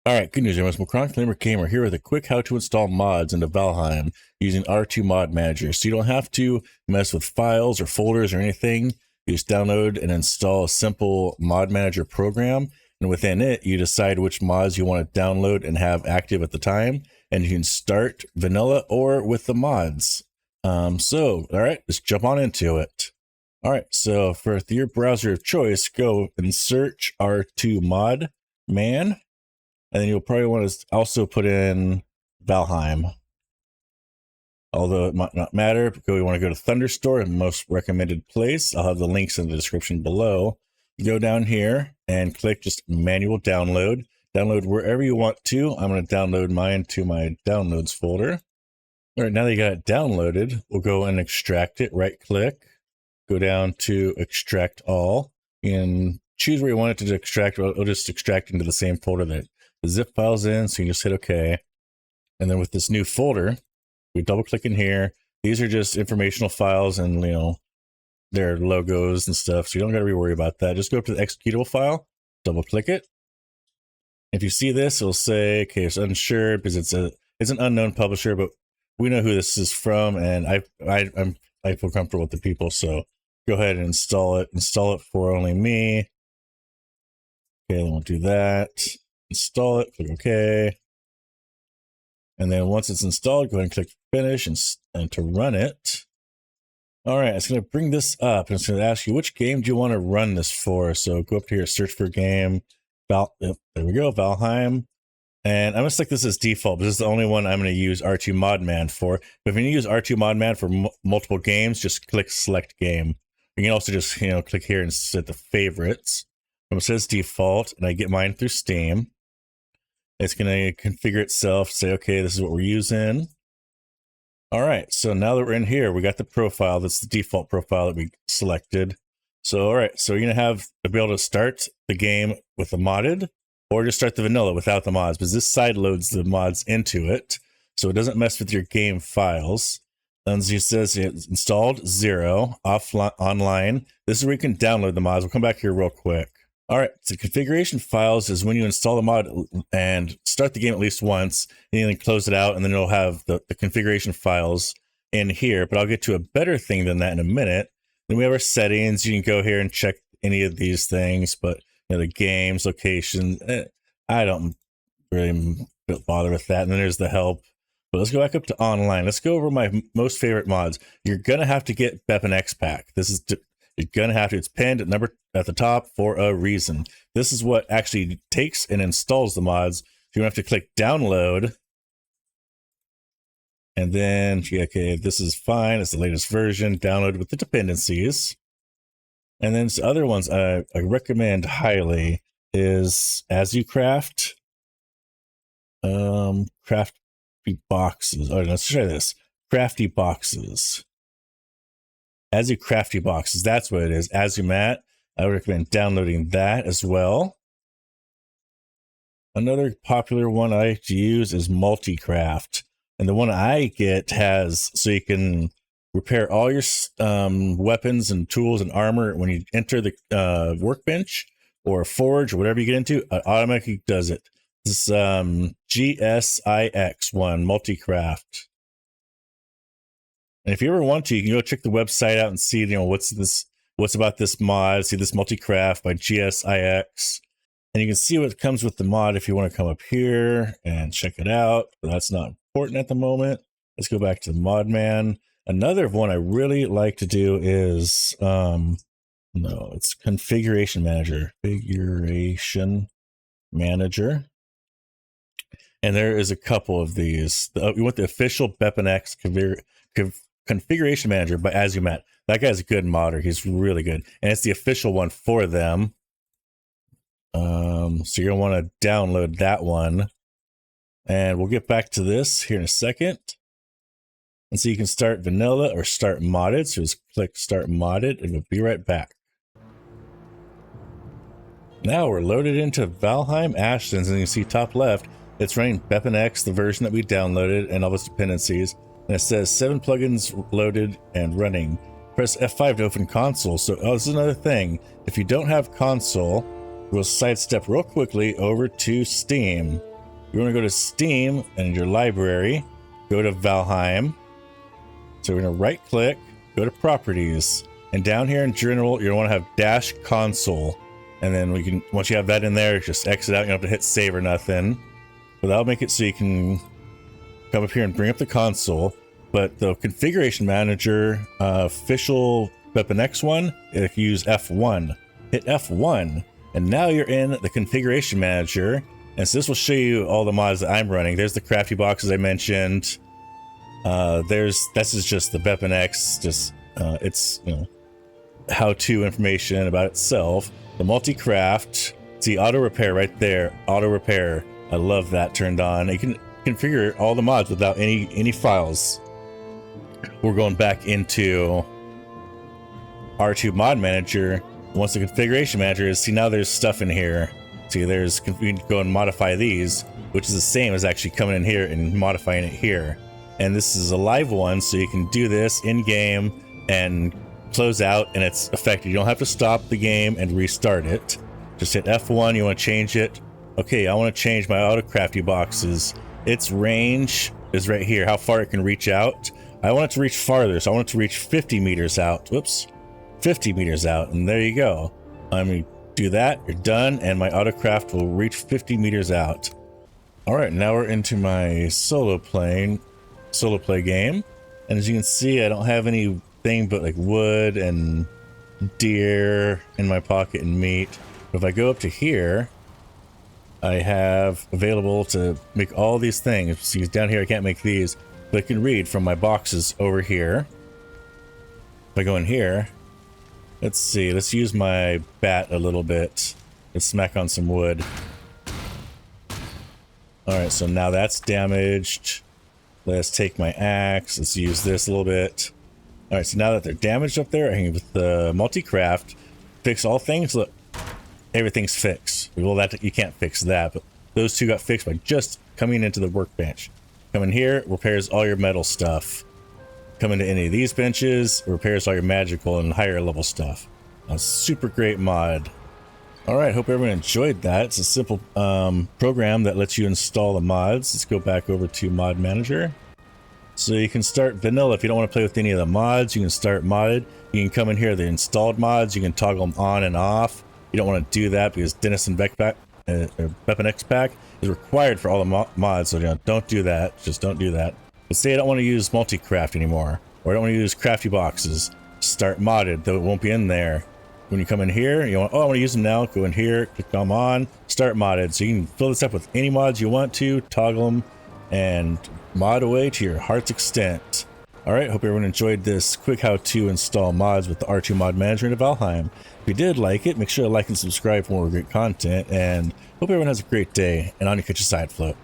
Alright, good news everyone. Gamer here with a quick how to install mods into Valheim using R2ModManager. So you don't have to mess with files or folders or anything. You just download and install a simple mod manager program, and within it you decide which mods you want to download and have active at the time, and you can start vanilla or with the mods. Alright, let's jump on into it. Alright, so for your browser of choice, go and search R2ModMan. And then you'll probably want to also put in Valheim. Although it might not matter, you want to go to Thunderstore, the most recommended place. I'll have the links in the description below. Go down here and click just manual download. Download wherever you want to. I'm going to download mine to my downloads folder. All right, now that you got it downloaded, we'll go and extract it. Right click, go down to extract all, and choose where you want it to extract. It'll just extract into the same folder that the zip files in, so you just hit OK. And then with this new folder, we double click in here. These are just informational files and, you know, their logos and stuff, so you don't got to worry about that. Just go up to the executable file, double click it. If you see this, it'll say, okay, it's unsure because it's an unknown publisher, but we know who this is from, and I feel comfortable with the people, so go ahead and install it. Install it for only me. Okay, then we'll do that. Install it, click OK. And then once it's installed, go ahead and click finish and to run it. All right, it's going to bring this up and it's going to ask you which game do you want to run this for. So go up to here, search for game. There we go, Valheim. And I'm going to select this as default, but this is the only one I'm going to use R2ModMan for. But if you use R2ModMan for multiple games, just click select game. You can also just, you know, click here and set the favorites. It says default, and I get mine through Steam. It's going to configure itself, say, okay, this is what we're using. All right, so now that we're in here, we got the profile. That's the default profile that we selected. So, all right, so you're going to be able to start the game with the modded, or just start the vanilla without the mods, because this side loads the mods into it, so it doesn't mess with your game files. As it says, it's installed 0, offline, online. This is where you can download the mods. We'll come back here real quick. All right, so configuration files is when you install the mod and start the game at least once, and then close it out, and then it'll have the configuration files in here. But I'll get to a better thing than that in a minute. Then we have our settings. You can go here and check any of these things, but you know, the games, location, I don't really bother with that. And then there's the help. But let's go back up to online. Let's go over my most favorite mods. You're going to have to get Bepinex Pack. You're going to have to. It's pinned at the top for a reason. This is what actually takes and installs the mods. You have to click download. And then, okay, this is fine. It's the latest version. Download with the dependencies. And then the other ones I recommend highly is AzuCraft. CraftyBoxes. Oh, let's try this. CraftyBoxes. AzuCraftyBoxes, that's what it is. Azumatt. I would recommend downloading that as well. Another popular one I like to use is MultiCraft. And the one I get has, so you can repair all your weapons and tools and armor when you enter the workbench or forge or whatever you get into, it automatically does it. This is GsiX one, MultiCraft. And if you ever want to, you can go check the website out and see, you know, what's about this mod. See this MultiCraft by GsiX. And you can see what comes with the mod if you want to come up here and check it out. But that's not important at the moment. Let's go back to the ModMan. Another one I really like to do is, it's Configuration Manager. Configuration Manager. And there is a couple of these. You want the official Bepinex Configuration Manager by Azumatt. That guy's a good modder. He's really good. And it's the official one for them. So you're going to want to download that one. And we'll get back to this here in a second. And so you can start vanilla or start modded. So just click start modded and we'll be right back. Now we're loaded into Valheim Ashlands, and you can see top left, it's running Bepinex, the version that we downloaded, and all its dependencies. And it says 7 plugins loaded and running. Press F5 to open console. So this is another thing. If you don't have console, we'll sidestep real quickly over to Steam. You want to go to Steam and your library, go to Valheim. So we're going to right click, go to properties, and down here in general, you're going to want to have dash console. And then we can, once you have that in there, just exit out. You don't have to hit save or nothing. But that'll make it so you can come up here and bring up the console. But the configuration manager, official Bepinex one, if you use F1, hit F1, and now you're in the configuration manager. And so this will show you all the mods that I'm running. There's the crafty boxes I mentioned. This is just the Bepinex, just it's, you know, how-to information about itself. The MultiCraft, see auto repair right there, auto repair. I love that turned on. You can configure all the mods without any files. We're going back into R2ModManager. Once the configuration manager is, see now there's stuff in here. See, there's, we can go and modify these, which is the same as actually coming in here and modifying it here. And this is a live one, so you can do this in game and close out, and it's effective. You don't have to stop the game and restart it. Just hit F1. You want to change it. Okay, I want to change my AzuCraftyBoxes. Its range is right here, how far it can reach out. I want it to reach farther, so I want it to reach 50 meters out. Whoops, 50 meters out, and there you go. I'm going to do that. You're done, and my AutoCraft will reach 50 meters out. All right, now we're into my solo play game, and as you can see, I don't have anything but like wood and deer in my pocket and meat. But if I go up to here, I have available to make all these things. See, down here I can't make these, but I can read from my boxes over here. If I go in here, let's see, let's use my bat a little bit. Let's smack on some wood. Alright, so now that's damaged. Let's take my axe. Let's use this a little bit. Alright, so now that they're damaged up there, I can, with the MultiCraft, fix all things. Look, everything's fixed. Well, that you can't fix that, but those two got fixed by just coming into the workbench. Come in here, repairs all your metal stuff. Come into any of these benches, repairs all your magical and higher level stuff. A super great mod. Alright, hope everyone enjoyed that. It's a simple program that lets you install the mods. Let's go back over to Mod Manager. So you can start vanilla. If you don't want to play with any of the mods, you can start modded. You can come in here, the installed mods, you can toggle them on and off. You don't want to do that because Bepinex Pack is required for all the mods, so you know, don't do that. Just don't do that. But say I don't want to use MultiCraft anymore, or I don't want to use crafty boxes. Start modded, though it won't be in there. When you come in here, you want, oh, I want to use them now. Go in here, click them on, start modded. So you can fill this up with any mods you want to, toggle them, and mod away to your heart's extent. All right, hope everyone enjoyed this quick how-to install mods with the R2ModManager into Valheim. If you did like it, make sure to like and subscribe for more great content, and hope everyone has a great day, and on you catch a side float.